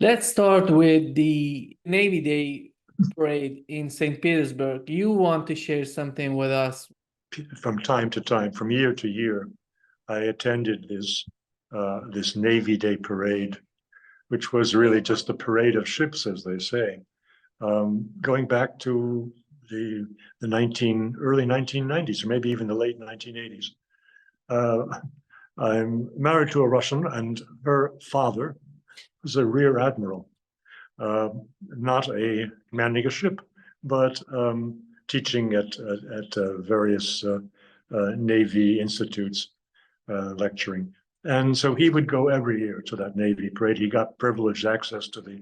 Let's start with the Navy Day parade in St. Petersburg. You want to share something with us? From time to time, from year to year, I attended this Navy Day parade, which was really just a parade of ships, as they say, going back to the early 1990s, or maybe even the late 1980s. I'm married to a Russian, and her father was a rear admiral, not commanding a ship, but teaching at various Navy institutes, lecturing. And so he would go every year to that Navy parade. He got privileged access to the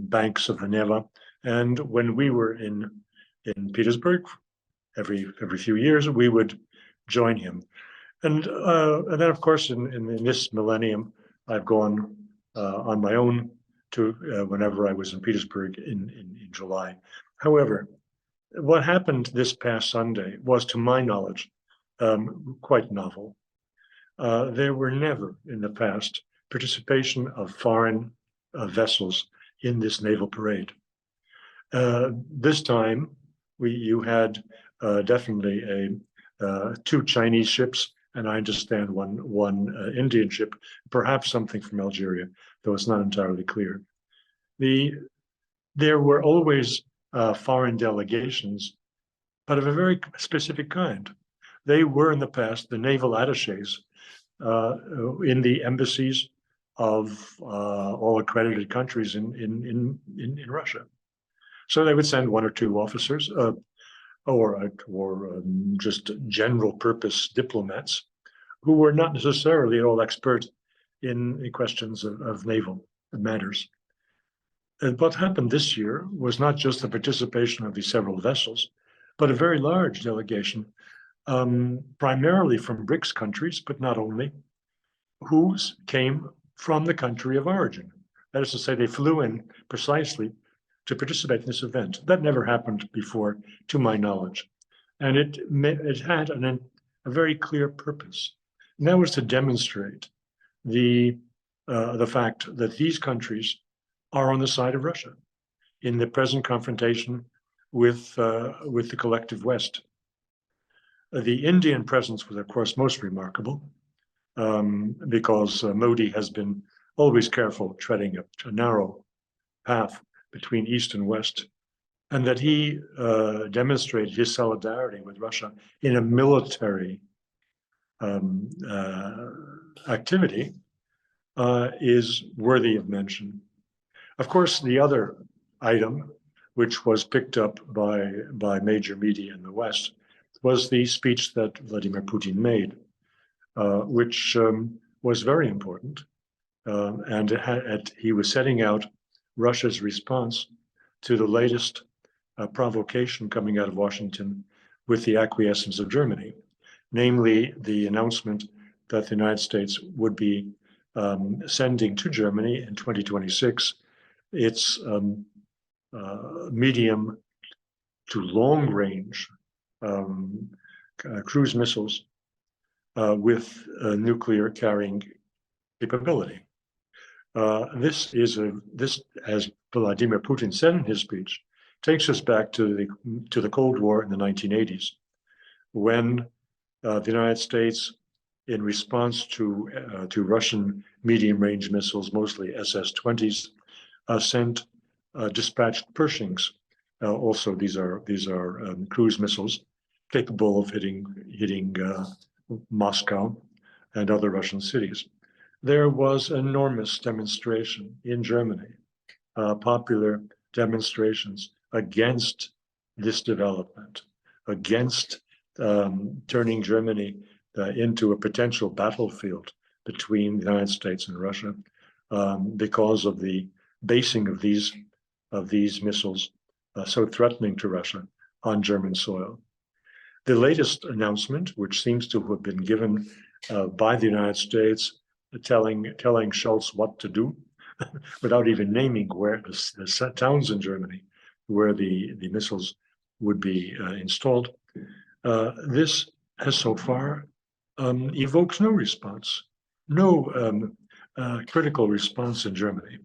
banks of the Neva. And when we were in Petersburg, every few years, we would join him. And then, of course, in this millennium, I've gone on my own to whenever I was in Petersburg in July. However, what happened this past Sunday was, to my knowledge, quite novel. There were never in the past participation of foreign vessels in this naval parade. This time, you had definitely two Chinese ships, and I understand one Indian ship, perhaps something from Algeria, though it's not entirely clear. There were always foreign delegations, but of a very specific kind. They were in the past the naval attachés in the embassies of all accredited countries in Russia. So they would send one or two officers, or just general purpose diplomats who were not necessarily at all expert in questions of naval matters. And what happened this year was not just the participation of these several vessels, but a very large delegation, primarily from BRICS countries, but not only, who came from the country of origin. That is to say, they flew in precisely to participate in this event. That never happened before, to my knowledge. And it had a very clear purpose. And that was to demonstrate the fact that these countries are on the side of Russia in the present confrontation with the collective West. The Indian presence was, of course, most remarkable, because Modi has been always careful treading a narrow path between East and West, and that he demonstrated his solidarity with Russia in a military activity is worthy of mention. Of course, the other item, which was picked up by major media in the West, was the speech that Vladimir Putin made, which was very important. And he was setting out Russia's response to the latest provocation coming out of Washington with the acquiescence of Germany, namely the announcement that the United States would be sending to Germany in 2026 its medium to long range cruise missiles with nuclear carrying capability. This, as Vladimir Putin said in his speech, takes us back to the Cold War in the 1980s, when the United States, in response to Russian medium-range missiles, mostly SS-20s, sent dispatched Pershings. Also, these are cruise missiles capable of hitting Moscow and other Russian cities. There was enormous demonstration in Germany, popular demonstrations against this development, against turning Germany into a potential battlefield between the United States and Russia, because of the basing of these missiles so threatening to Russia on German soil. The latest announcement, which seems to have been given by the United States, telling Scholz what to do, without even naming where the towns in Germany where the missiles would be installed, this has so far evokes no response, no critical response in Germany.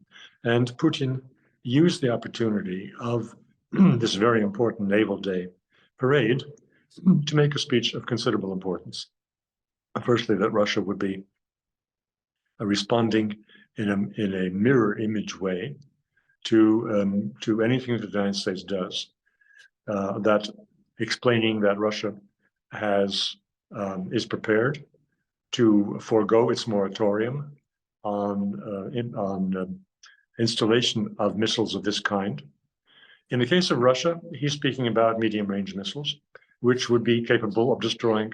And Putin used the opportunity of this very important Naval Day parade to make a speech of considerable importance. Firstly, that Russia would be responding in a mirror image way to anything that the United States does, that explaining that Russia is prepared to forego its moratorium on installation of missiles of this kind. In the case of Russia, he's speaking about medium-range missiles, which would be capable of destroying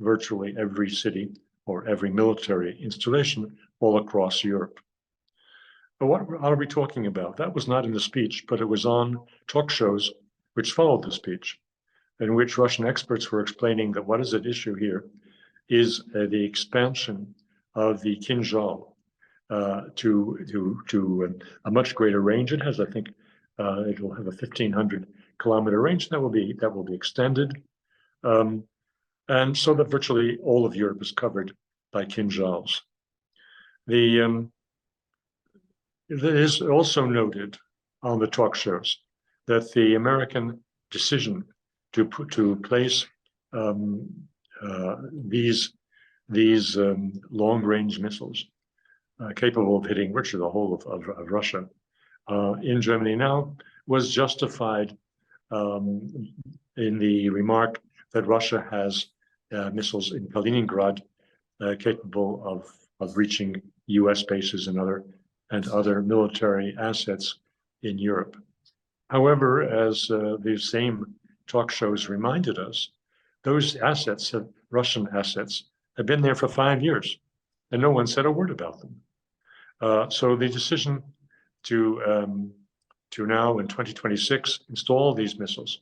virtually every city or every military installation all across Europe. But what are we talking about? That was not in the speech, but it was on talk shows which followed the speech, in which Russian experts were explaining that what is at issue here is the expansion of the Kinzhal to a much greater range. It has, I think, it will have a 1,500-kilometer range that will be extended, and so that virtually all of Europe is covered by Kinzhals. It is also noted on the talk shows that the American decision to place these long-range missiles capable of hitting virtually the whole of Russia in Germany now was justified in the remark that Russia has missiles in Kaliningrad capable of reaching US bases and other military assets in Europe. However, as these same talk shows reminded us, those assets, Russian assets, have been there for 5 years, and no one said a word about them. So the decision to now in 2026 install these missiles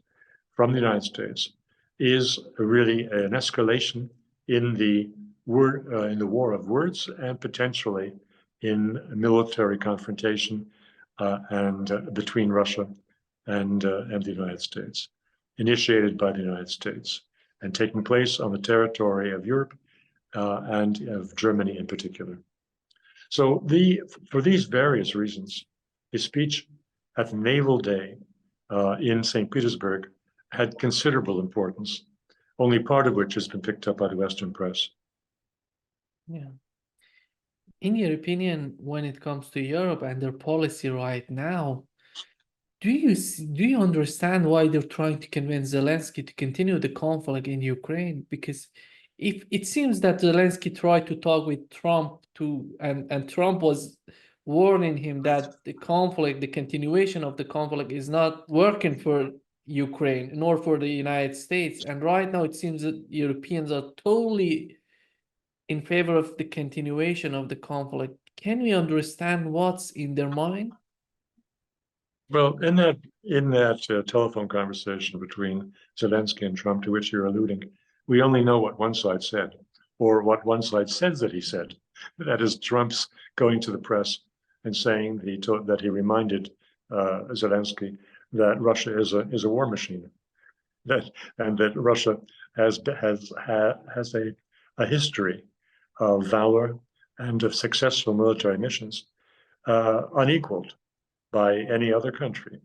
from the United States is really an escalation in the war of words and potentially in military confrontation and between Russia and the United States, initiated by the United States and taking place on the territory of Europe and of Germany in particular. So for these various reasons, his speech at the Naval Day in St. Petersburg had considerable importance, only part of which has been picked up by the Western press. Yeah. In your opinion, when it comes to Europe and their policy right now, do you understand why they're trying to convince Zelensky to continue the conflict in Ukraine? Because if it seems that Zelensky tried to talk with Trump and Trump was warning him that the continuation of the conflict is not working for Ukraine nor for the United States. And right now it seems that Europeans are totally in favor of the continuation of the conflict. Can we understand what's in their mind? Well, in that telephone conversation between Zelensky and Trump, to which you're alluding, we only know what one side said, or what one side says that he said. That is Trump's going to the press and saying that he reminded Zelensky that Russia is a war machine, and that Russia has a history of valor and of successful military missions unequaled by any other country.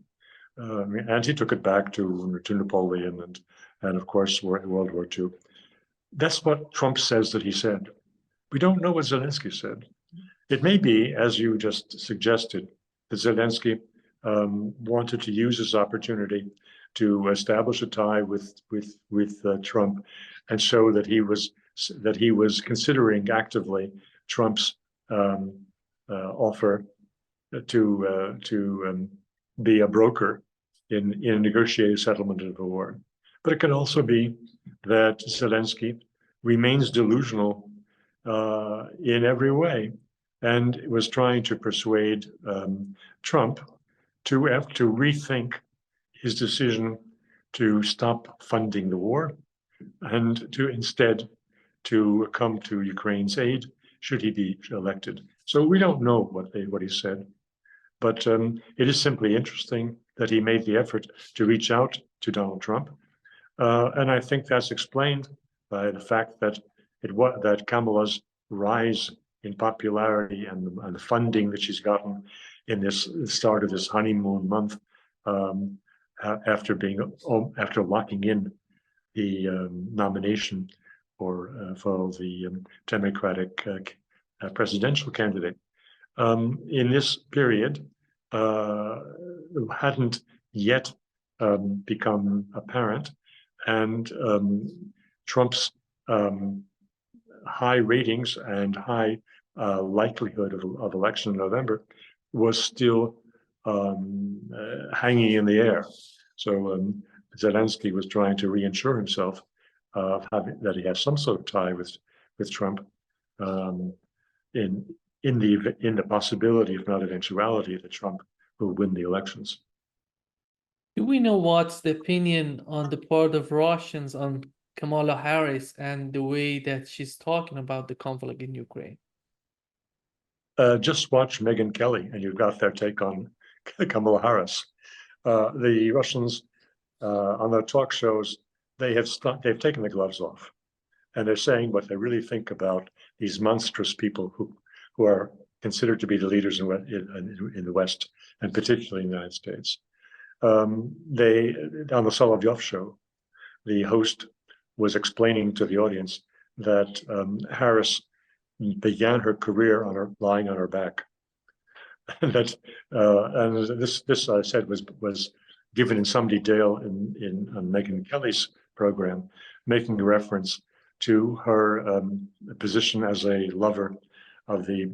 And he took it back to Napoleon and of course World War II. That's what Trump says that he said. We don't know what Zelensky said. It may be, as you just suggested, that Zelensky wanted to use this opportunity to establish a tie with Trump and show that he was considering actively Trump's offer to be a broker in a negotiated settlement of the war. But it can also be that Zelensky remains delusional in every way and was trying to persuade Trump to rethink his decision to stop funding the war and to instead to come to Ukraine's aid should he be elected. So we don't know what he said, but it is simply interesting that he made the effort to reach out to Donald Trump, and I think that's explained by the fact that Kamala's rise in popularity and the funding that she's gotten in this start of this honeymoon month, after locking in the nomination for the Democratic presidential candidate. In this period, hadn't yet become apparent, and Trump's high ratings and high likelihood of election in November was still hanging in the air. So Zelensky was trying to reassure himself that he has some sort of tie with Trump, in the possibility, if not eventuality, that Trump will win the elections. Do we know what's the opinion on the part of Russians on Kamala Harris and the way that she's talking about the conflict in Ukraine? Just watch Megyn Kelly, and you've got their take on Kamala Harris. The Russians, on their talk shows, they've taken the gloves off, and they're saying what they really think about these monstrous people who are considered to be the leaders in the West, and particularly in the United States. On the Solovyov show, the host was explaining to the audience that Harris began her career lying on her back, and this I said was given in some detail on Megyn Kelly's program, making a reference to her position as a lover of the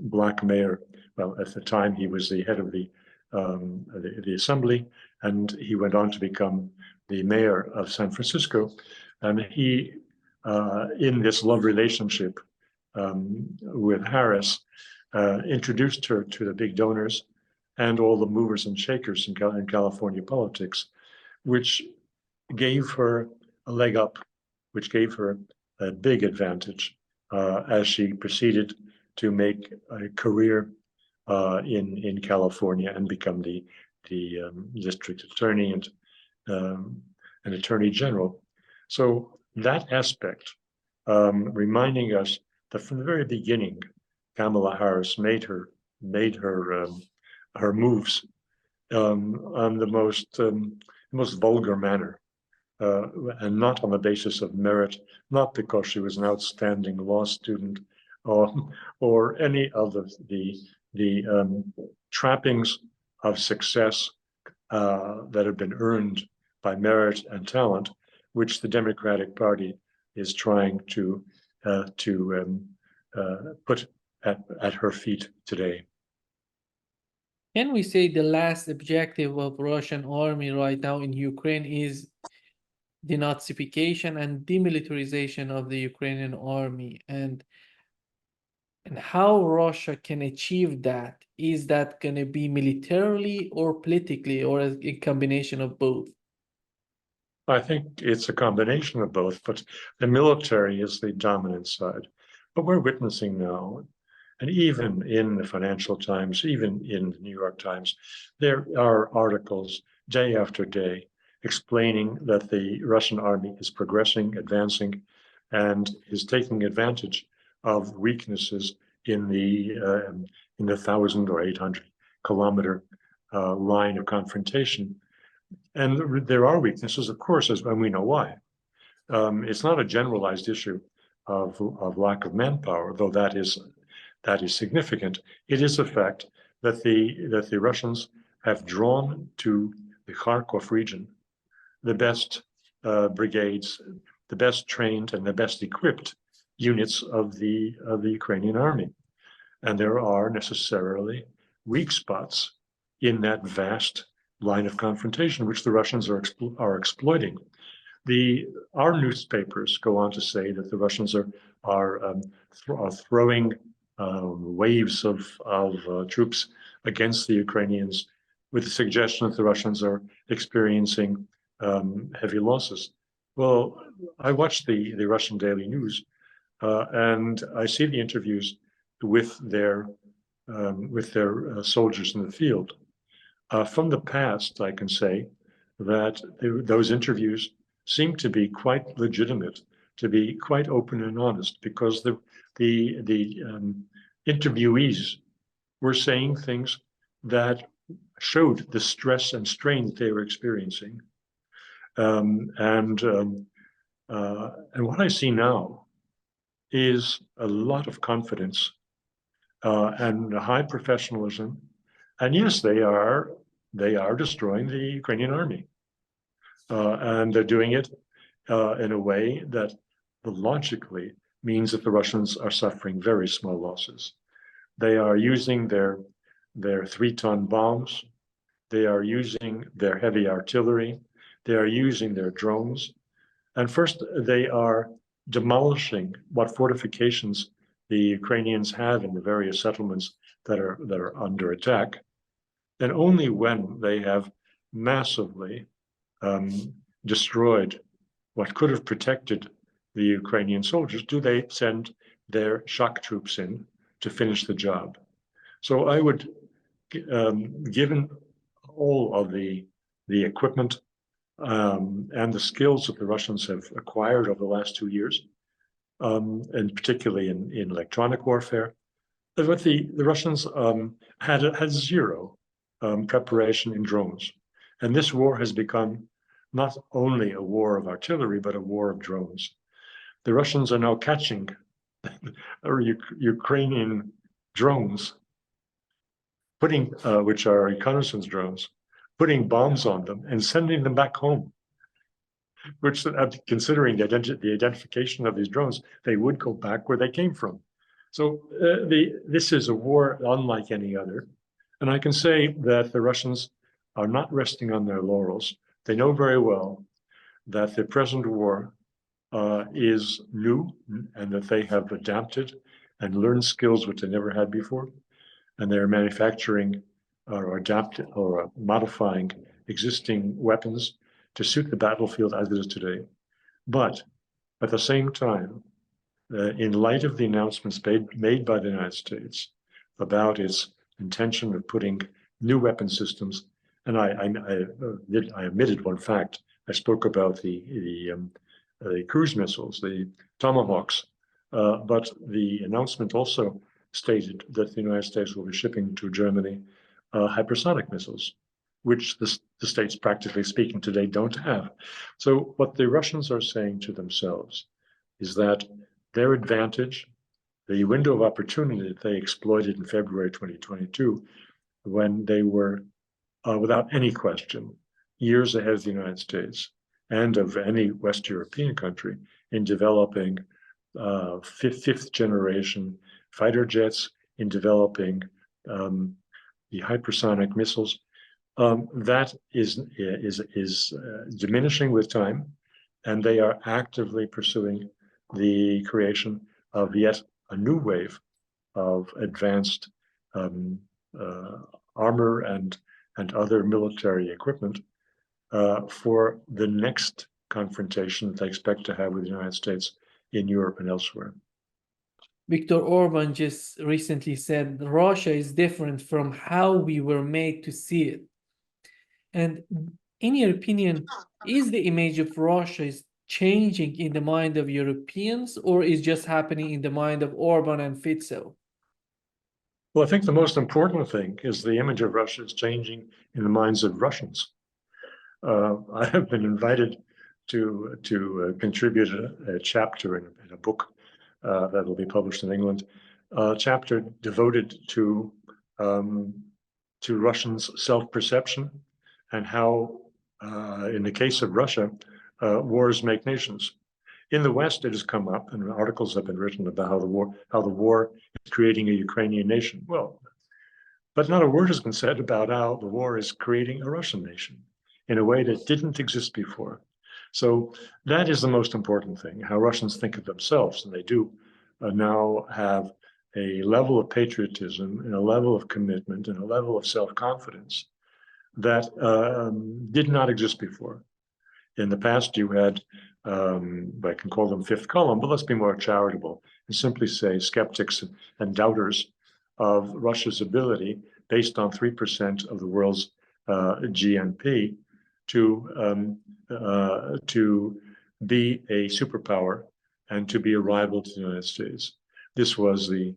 black mayor. Well, at the time he was the head of the assembly, and he went on to become the mayor of San Francisco. And he, in this love relationship with Harris, introduced her to the big donors and all the movers and shakers in California politics, which gave her a leg up, which gave her a big advantage as she proceeded to make a career in California and become the district attorney and an attorney general. So that aspect, reminding us that from the very beginning, Kamala Harris made her moves on the most vulgar manner, and not on the basis of merit, not because she was an outstanding law student or any of the trappings of success that have been earned by merit and talent, which the Democratic Party is trying to put at her feet today. Can we say the last objective of Russian army right now in Ukraine is denazification and demilitarization of the Ukrainian army, and how Russia can achieve that? Is that going to be militarily or politically, or a combination of both? I think it's a combination of both, but the military is the dominant side. But we're witnessing now, and even in the Financial Times, even in the New York Times, there are articles day after day explaining that the Russian army is progressing, advancing, and is taking advantage of weaknesses in the 1,000 or 800 kilometer line of confrontation. And there are weaknesses, of course, and we know why. It's not a generalized issue of lack of manpower, though that is significant. It is a fact that the Russians have drawn to the Kharkov region the best brigades, the best trained and the best equipped units of the Ukrainian army, and there are necessarily weak spots in that vast line of confrontation, which the Russians are exploiting. Our newspapers go on to say that the Russians are throwing waves of troops against the Ukrainians, with the suggestion that the Russians are experiencing heavy losses. Well, I watch the Russian daily news, and I see the interviews with their soldiers in the field. From the past, I can say that those interviews seem to be quite legitimate to be quite open and honest, because the interviewees were saying things that showed the stress and strain that they were experiencing. And what I see now is a lot of confidence and high professionalism. And yes, they are destroying the Ukrainian army, and they're doing it in a way that logically means that the Russians are suffering very small losses. They are using their 3-ton bombs. They are using their heavy artillery. They are using their drones. And first, they are demolishing what fortifications the Ukrainians have in the various settlements that are under attack. And only when they have massively destroyed what could have protected the Ukrainian soldiers do they send their shock troops in to finish the job. So I would, given all of the equipment and the skills that the Russians have acquired over the last 2 years, and particularly in electronic warfare, but the Russians had zero preparation in drones. And this war has become not only a war of artillery, but a war of drones. The Russians are now catching Ukrainian drones, putting, which are reconnaissance drones, putting bombs on them and sending them back home, which, considering the identification of these drones, they would go back where they came from. So this is a war unlike any other. And I can say that the Russians are not resting on their laurels. They know very well that the present war is new, and that they have adapted and learned skills which they never had before. And they're manufacturing or adapting or modifying existing weapons to suit the battlefield as it is today. But at the same time, in light of the announcements made by the United States about its intention of putting new weapon systems, and I omitted one fact. I spoke about the cruise missiles, the Tomahawks, but the announcement also stated that the United States will be shipping to Germany hypersonic missiles, which the states, practically speaking, today don't have. So what the Russians are saying to themselves is that their advantage, the window of opportunity that they exploited in February 2022, when they were, without any question, years ahead of the United States and of any West European country in developing fifth generation fighter jets, in developing the hypersonic missiles, that is diminishing with time, and they are actively pursuing the creation of yet a new wave of advanced armor and other military equipment for the next confrontation that they expect to have with the United States in Europe and elsewhere. Viktor Orban just recently said Russia is different from how we were made to see it. And in your opinion, is the image of Russia is changing in the mind of Europeans, or is just happening in the mind of Orban and Fico? Well, I think the most important thing is the image of Russia is changing in the minds of Russians. I have been invited to contribute a chapter in a book that will be published in England, a chapter devoted to Russians' self-perception and how, in the case of Russia, wars make nations. In the West, it has come up, and articles have been written about how the war is creating a Ukrainian nation. Well, but not a word has been said about how the war is creating a Russian nation in a way that didn't exist before. So that is the most important thing, how Russians think of themselves, and they do now have a level of patriotism and a level of commitment and a level of self-confidence that did not exist before. In the past, you had, I can call them fifth column, but let's be more charitable and simply say skeptics and doubters of Russia's ability, based on 3% of the world's GNP, to be a superpower and to be a rival to the United States. This was the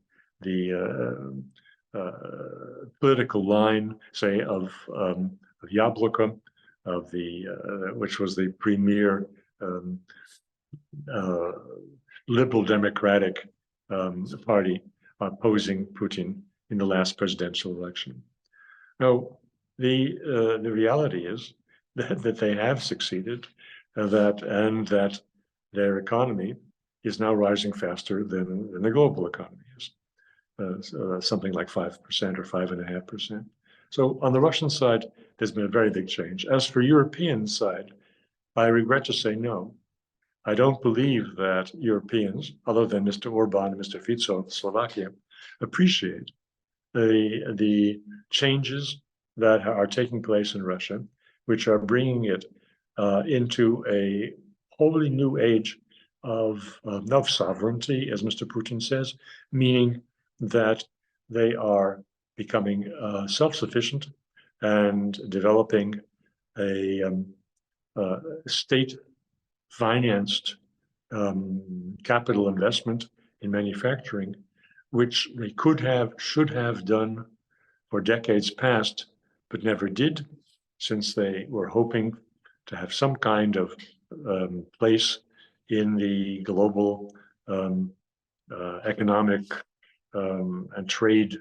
political line, say, of Jabloko, of the which was the premier liberal democratic party opposing Putin in the last presidential election. Now, the reality is that they have succeeded, and that their economy is now rising faster than the global economy is, something like 5% or 5.5%. So on the Russian side, there's been a very big change. As for European side, I regret to say no. I don't believe that Europeans, other than Mr. Orban and Mr. Fico of Slovakia, appreciate the changes that are taking place in Russia, which are bringing it into a wholly new age of sovereignty, as Mr. Putin says, meaning that they are becoming self-sufficient and developing a state-financed capital investment in manufacturing, which they should have done for decades past, but never did, since they were hoping to have some kind of place in the global economic and trade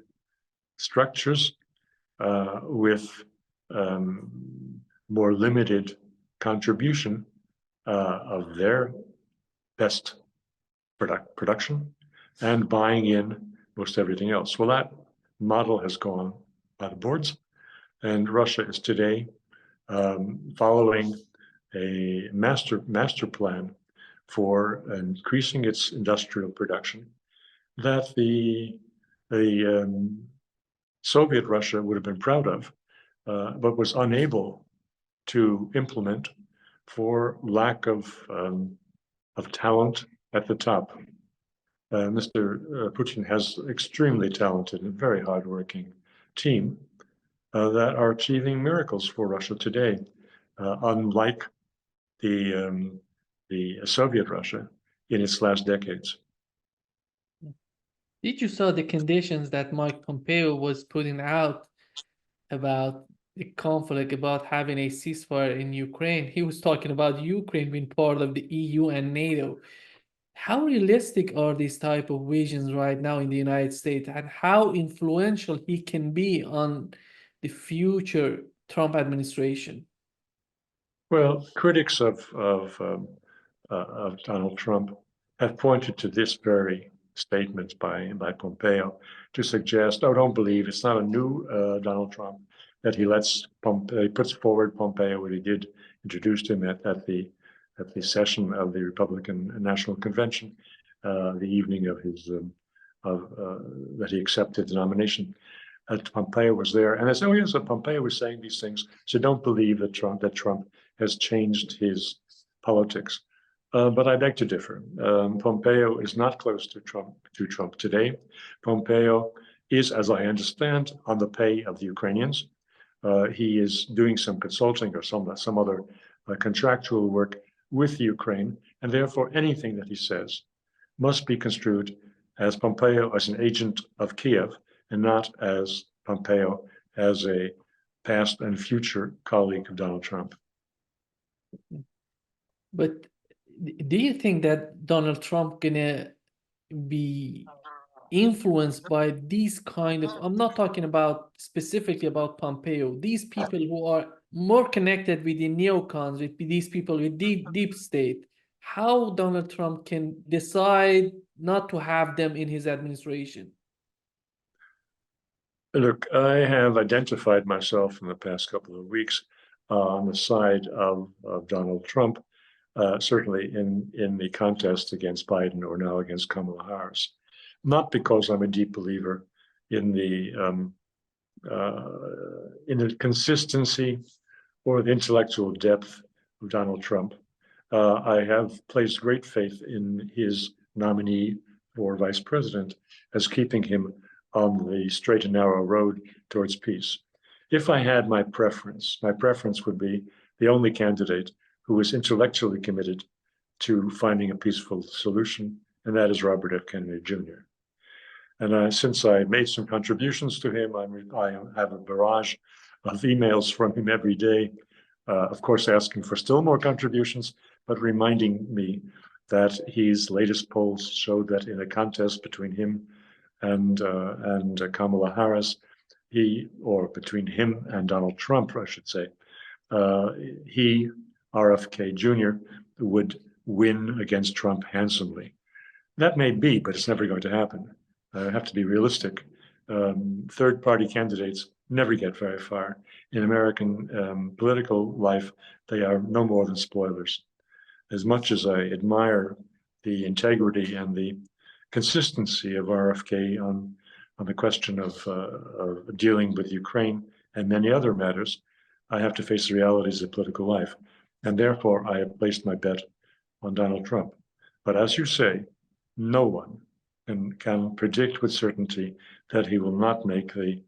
structures with more limited contribution of their best production and buying in most everything else. Well, that model has gone by the boards, and Russia is today following a master plan for increasing its industrial production that the Soviet Russia would have been proud of, but was unable to implement for lack of talent at the top. Mr. Putin has extremely talented and very hardworking team that are achieving miracles for Russia today, unlike the Soviet Russia in its last decades. Did you saw the conditions that Mike Pompeo was putting out about the conflict, about having a ceasefire in Ukraine? He was talking about Ukraine being part of the EU and NATO. How realistic are these type of visions right now in the United States, and how influential he can be on the future Trump administration? Well, critics of Donald Trump have pointed to this very statement by Pompeo to suggest, oh, don't believe it's not a new Donald Trump, that he puts forward Pompeo what he did, introduced him at the session of the Republican National Convention, the evening of his that he accepted the nomination. Pompeo was there, and as oh yes, Pompeo was saying these things. So don't believe that Trump has changed his politics. But I beg to differ. Pompeo is not close to Trump today. Pompeo is, as I understand, on the pay of the Ukrainians. He is doing some consulting or some other contractual work with Ukraine, and therefore anything that he says must be construed as Pompeo as an agent of Kiev and not as Pompeo as a past and future colleague of Donald Trump. But do you think that Donald Trump gonna be influenced by these kind of, I'm not talking about specifically about Pompeo, these people who are more connected with the neocons, with these people with deep state, how Donald Trump can decide not to have them in his administration? Look, I have identified myself in the past couple of weeks on the side of Donald Trump, certainly in the contest against Biden or now against Kamala Harris. Not because I'm a deep believer in the consistency or the intellectual depth of Donald Trump. I have placed great faith in his nominee for vice president as keeping him on the straight and narrow road towards peace. If I had my preference would be the only candidate who is intellectually committed to finding a peaceful solution, and that is Robert F. Kennedy Jr. And since I made some contributions to him, I have a barrage of emails from him every day, of course, asking for still more contributions, but reminding me that his latest polls show that in a contest between him and Kamala Harris, or between him and Donald Trump, I should say, he, RFK Jr., would win against Trump handsomely. That may be, but it's never going to happen. I have to be realistic. Third-party candidates never get very far. In American political life, they are no more than spoilers. As much as I admire the integrity and the consistency of RFK on the question of dealing with Ukraine and many other matters, I have to face the realities of political life. And therefore, I have placed my bet on Donald Trump. But as you say, no one can predict with certainty that he will not make the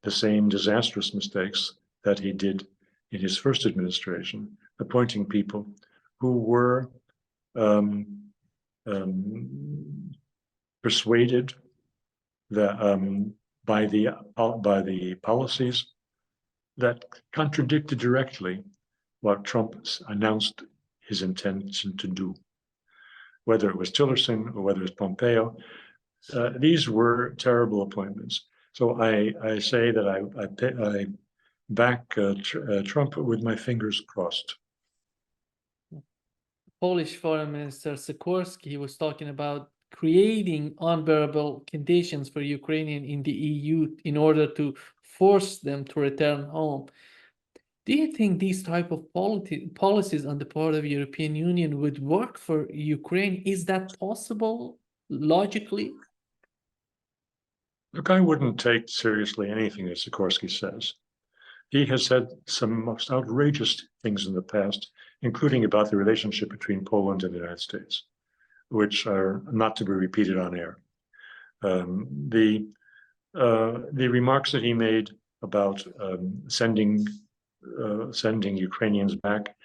same disastrous mistakes that he did in his first administration, appointing people who were persuaded that by the policies that contradicted directly what Trump announced his intention to do. Whether it was Tillerson or whether it was Pompeo, these were terrible appointments. So I say that I back Trump with my fingers crossed. Polish Foreign Minister Sikorski, he was talking about creating unbearable conditions for Ukrainian in the EU in order to force them to return home. Do you think these type of policies on the part of European Union would work for Ukraine? Is that possible logically? Look, I wouldn't take seriously anything that Sikorski says. He has said some most outrageous things in the past, including about the relationship between Poland and the United States, which are not to be repeated on air. The remarks that he made about sending Ukrainians back,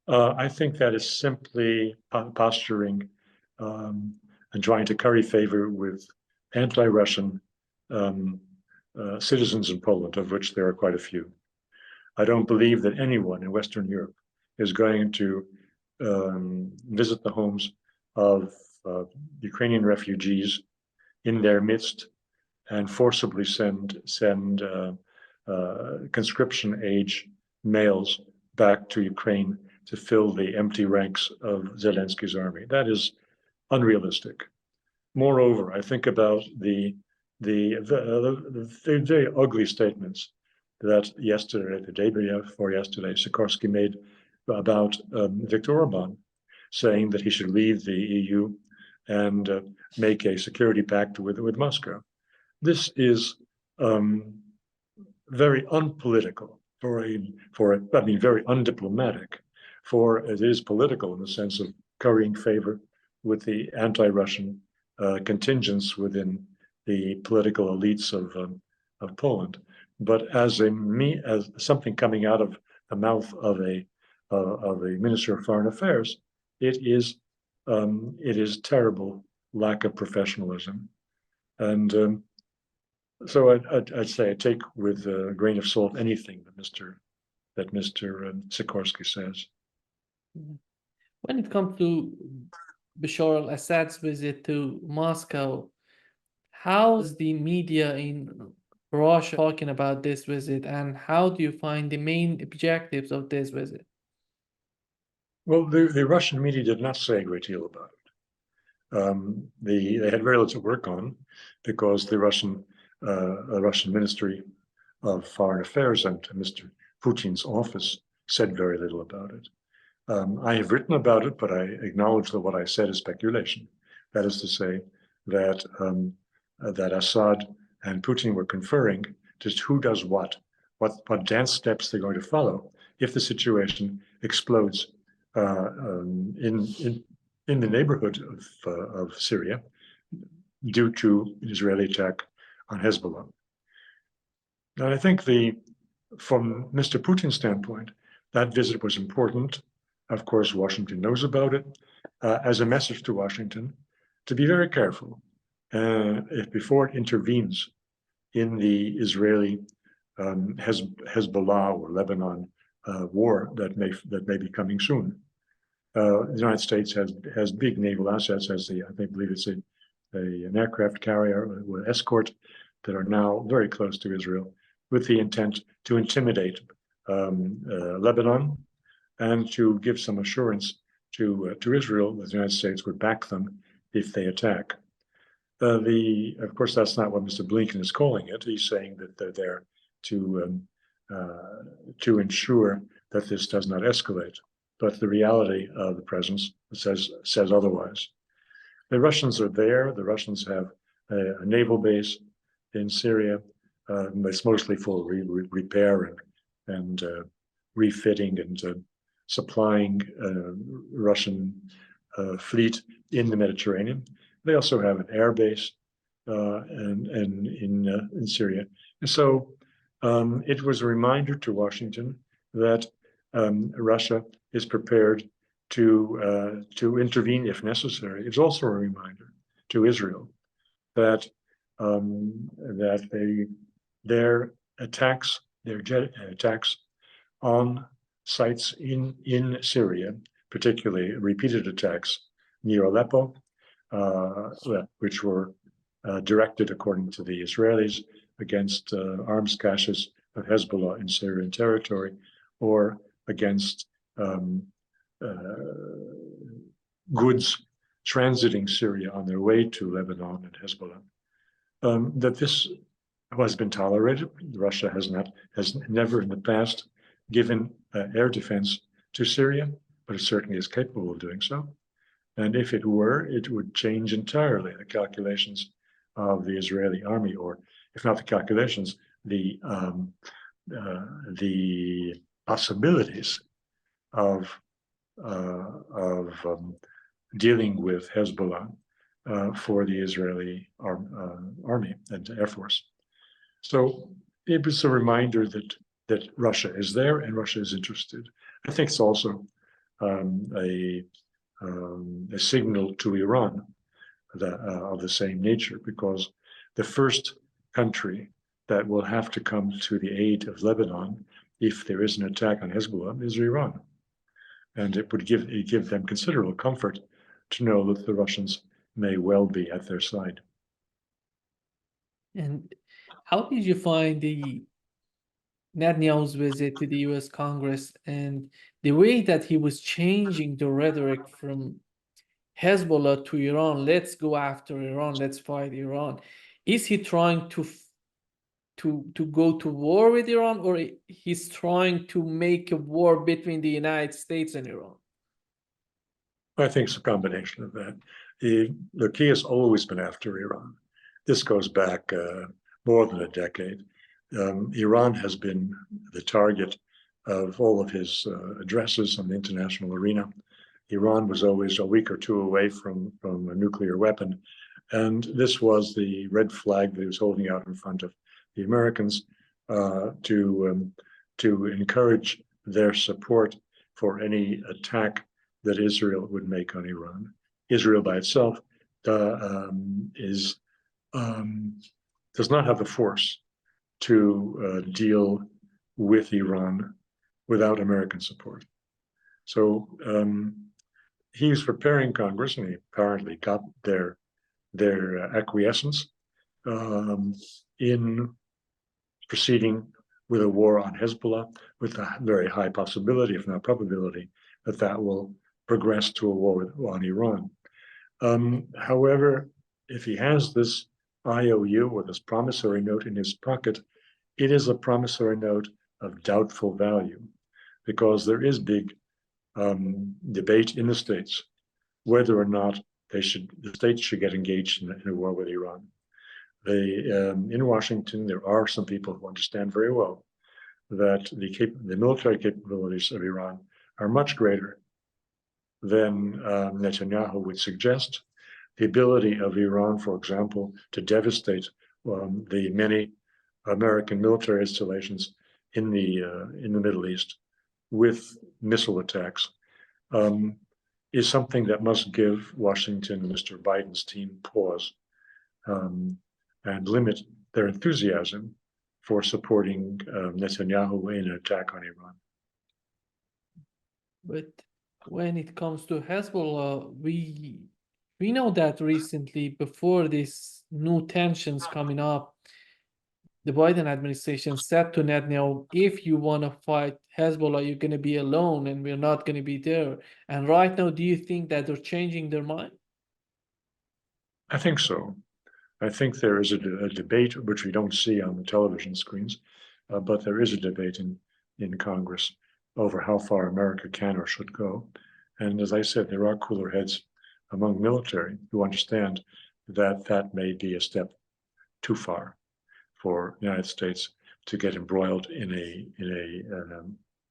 I think that is simply posturing and trying to curry favor with anti-Russian citizens in Poland, of which there are quite a few. I don't believe that anyone in Western Europe is going to visit the homes of Ukrainian refugees in their midst and forcibly send conscription age males back to Ukraine to fill the empty ranks of Zelensky's army. That is unrealistic. Moreover, I think about the very ugly statements that yesterday, the day before yesterday, Sikorski made about Viktor Orban, saying that he should leave the EU and make a security pact with Moscow. This is very unpolitical, very undiplomatic. For it is political in the sense of currying favor with the anti-Russian contingents within the political elites of Poland. But as something coming out of the mouth of a minister of foreign affairs, it is terrible lack of professionalism, and so I'd say I take with a grain of salt anything that Mr. Sikorski says. When it comes to Bashar al-Assad's visit to Moscow, how's the media in Russia talking about this visit, and how do you find the main objectives of this visit? Well, the Russian media did not say a great deal about it. They had very little to work on because the Russian Ministry of Foreign Affairs and Mr. Putin's office said very little about it. I have written about it, but I acknowledge that what I said is speculation. That is to say that that Assad and Putin were conferring just who does what dance steps they're going to follow if the situation explodes in the neighborhood of Syria due to an Israeli attack on Hezbollah. And I think from Mr. Putin's standpoint, that visit was important. Of course, Washington knows about it. as a message to Washington to be very careful if before it intervenes in the Israeli Hezbollah or Lebanon war that may be coming soon. The United States has big naval assets, as I believe it's an aircraft carrier with escort that are now very close to Israel, with the intent to intimidate Lebanon and to give some assurance to Israel that the United States would back them if they attack. Of course, that's not what Mr. Blinken is calling it. He's saying that they're there to ensure that this does not escalate. But the reality of the presence says otherwise. The Russians are there. The Russians have a naval base in Syria. It's mostly for repair and refitting and supplying Russian fleet in the Mediterranean. They also have an air base in Syria. And so it was a reminder to Washington that Russia is prepared to intervene if necessary. It's also a reminder to Israel that their jet attacks on sites in Syria, particularly repeated attacks near Aleppo, which were directed, according to the Israelis, against arms caches of Hezbollah in Syrian territory, or against goods transiting Syria on their way to Lebanon and Hezbollah. That this has been tolerated. Russia has never in the past given air defense to Syria, but it certainly is capable of doing so. And if it were, it would change entirely the calculations of the Israeli army, or if not the calculations, the possibilities of dealing with Hezbollah for the Israeli army and Air Force. So it was a reminder that Russia is there and Russia is interested. I think it's also a signal to Iran of the same nature, because the first country that will have to come to the aid of Lebanon if there is an attack on Hezbollah is Iran. And it would give them considerable comfort to know that the Russians may well be at their side. And how did you find the Netanyahu's visit to the US Congress and the way that he was changing the rhetoric from Hezbollah to Iran? Let's go after Iran, let's fight Iran. Is he trying to go to war with Iran, or he's trying to make a war between the United States and Iran? I think it's a combination of that. Look, he has always been after Iran. This goes back more than a decade. Iran has been the target of all of his addresses on the international arena. Iran was always a week or two away from a nuclear weapon. And this was the red flag that he was holding out in front of the Americans to encourage their support for any attack that Israel would make on Iran. Israel by itself does not have the force to deal with Iran without American support. So he was preparing Congress, and he apparently got their acquiescence in proceeding with a war on Hezbollah, with a very high possibility, if not probability, that will progress to a war on Iran. However, if he has this IOU or this promissory note in his pocket, it is a promissory note of doubtful value, because there is big debate in the States whether or not the States should get engaged in a war with Iran. In Washington, there are some people who understand very well that the military capabilities of Iran are much greater than Netanyahu would suggest. The ability of Iran, for example, to devastate the many American military installations in the Middle East with missile attacks is something that must give Washington and Mr. Biden's team pause and limit their enthusiasm for supporting Netanyahu in an attack on Iran. But when it comes to Hezbollah, we know that recently, before these new tensions coming up, the Biden administration said to Netanyahu, if you want to fight Hezbollah, you're going to be alone and we're not going to be there. And right now, do you think that they're changing their mind? I think so. I think there is a debate, which we don't see on the television screens, but there is a debate in Congress over how far America can or should go. And as I said, there are cooler heads among military who understand that that may be a step too far for the United States to get embroiled in a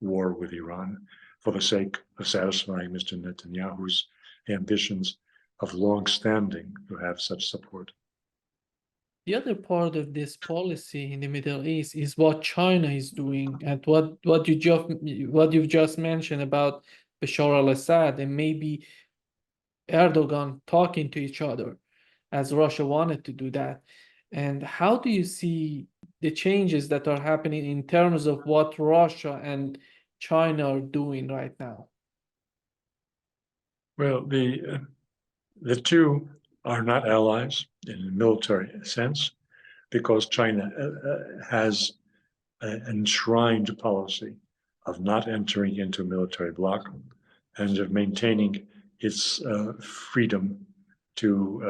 war with Iran for the sake of satisfying Mr. Netanyahu's ambitions of long-standing to have such support. The other part of this policy in the Middle East is what China is doing, and what you've just mentioned about Bashar al-Assad and maybe Erdogan talking to each other, as Russia wanted to do that. And how do you see the changes that are happening in terms of what Russia and China are doing right now? Well, the two are not allies in a military sense, because China has an enshrined policy of not entering into a military bloc and of maintaining its freedom to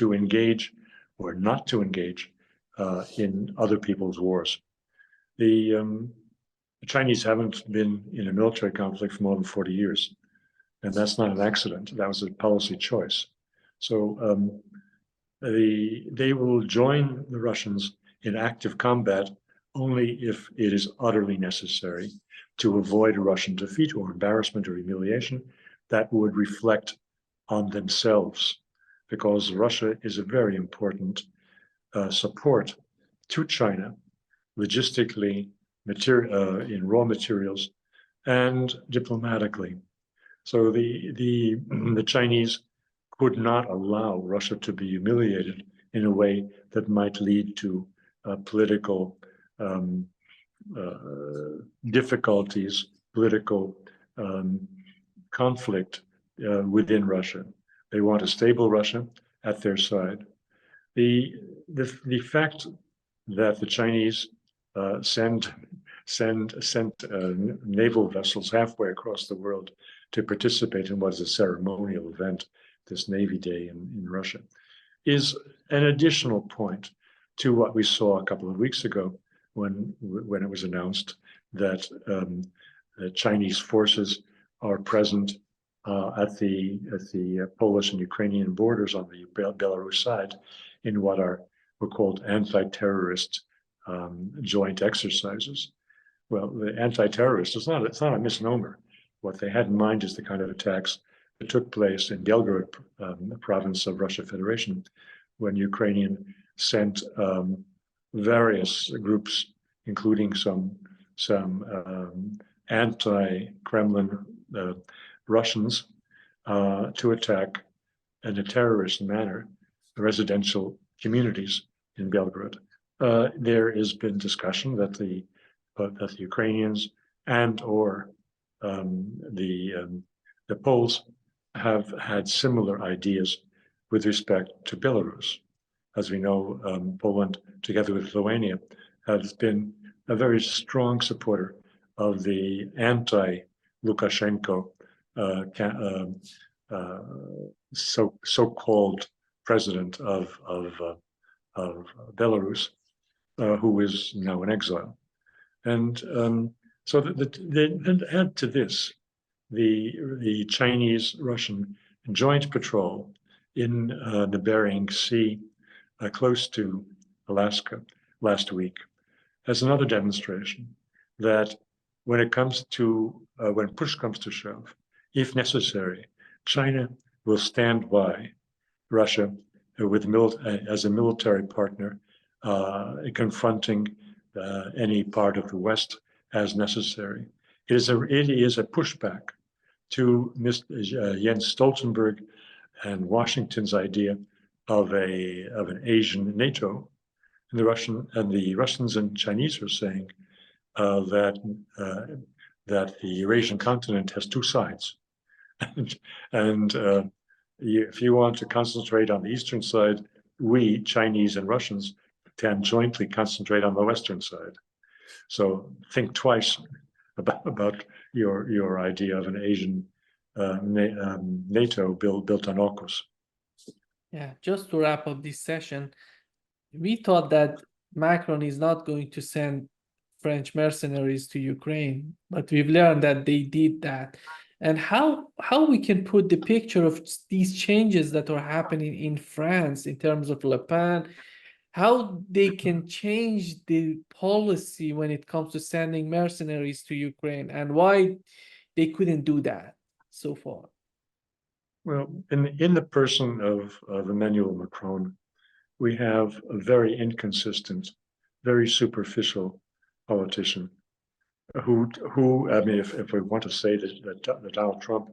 engage or not to engage in other people's wars. The Chinese haven't been in a military conflict for more than 40 years, and that's not an accident. That was a policy choice. So they will join the Russians in active combat only if it is utterly necessary to avoid a Russian defeat or embarrassment or humiliation that would reflect on themselves, because Russia is a very important support to China, logistically, in raw materials, and diplomatically. So the Chinese could not allow Russia to be humiliated in a way that might lead to political difficulties, political conflict within Russia. They want a stable Russia at their side. The fact that the Chinese sent naval vessels halfway across the world to participate in what is a ceremonial event, this Navy Day in Russia, is an additional point to what we saw a couple of weeks ago when it was announced that the Chinese forces are present at the Polish and Ukrainian borders on the Belarus side in what were called anti-terrorist joint exercises. Well, the anti-terrorist it's not a misnomer. What they had in mind is the kind of attacks that took place in Belgorod province of Russia Federation, when Ukrainian sent various groups, including some anti-Kremlin Russians, to attack in a terrorist manner residential communities in Belgorod. There has been discussion that the Ukrainians and or the Poles have had similar ideas with respect to Belarus. As we know, Poland, together with Lithuania, has been a very strong supporter of the anti-Lukashenko so-called president of Belarus, who is now in exile. And so and add to this the Chinese-Russian joint patrol in the Bering Sea, close to Alaska last week, as another demonstration that when it comes to when push comes to shove, if necessary, China will stand by Russia as a military partner, confronting any part of the West as necessary. It is a pushback to Jens Stoltenberg and Washington's idea of an Asian NATO. And the Russians and Chinese are saying that the Eurasian continent has two sides, and if you want to concentrate on the eastern side, we Chinese and Russians can jointly concentrate on the western side. So think twice about your idea of an Asian NATO built on AUKUS. Yeah, just to wrap up this session, we thought that Macron is not going to send French mercenaries to Ukraine, but we've learned that they did that. And how we can put the picture of these changes that are happening in France in terms of Le Pen, how they can change the policy when it comes to sending mercenaries to Ukraine, and why they couldn't do that so far. Well, in the person of Emmanuel Macron, we have a very inconsistent, very superficial politician who I mean, if we want to say that Donald Trump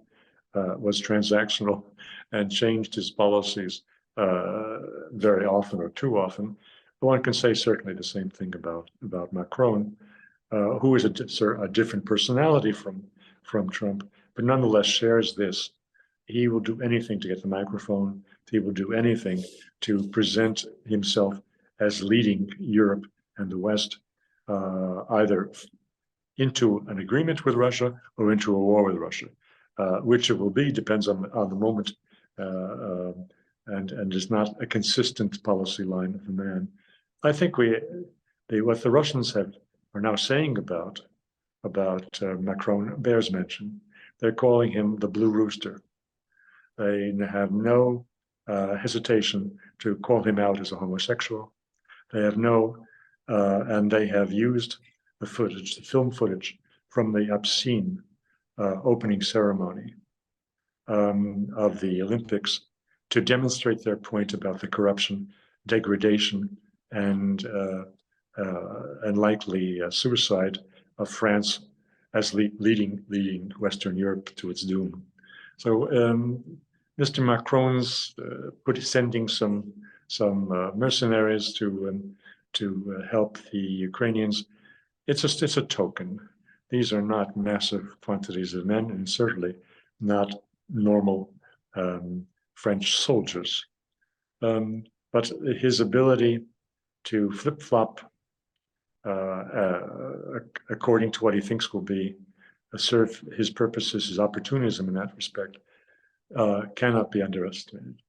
was transactional and changed his policies very often or too often, one can say certainly the same thing about Macron, who is a different personality from Trump, but nonetheless shares this. He will do anything to get the microphone. He will do anything to present himself as leading Europe and the West, either into an agreement with Russia or into a war with Russia. Which it will be depends on the moment, and is not a consistent policy line of the man. I think what the Russians are now saying about Macron bears mention. They're calling him the Blue Rooster. They have no hesitation to call him out as a homosexual. They have and they have used the film footage from the obscene opening ceremony of the Olympics to demonstrate their point about the corruption, degradation, and likely suicide of France as leading Western Europe to its doom. So Mr. Macron's sending some mercenaries to help the Ukrainians. It's a token. These are not massive quantities of men, and certainly not normal French soldiers. But his ability to flip-flop according to what he thinks will be serve his purposes, his opportunism in that respect, cannot be underestimated.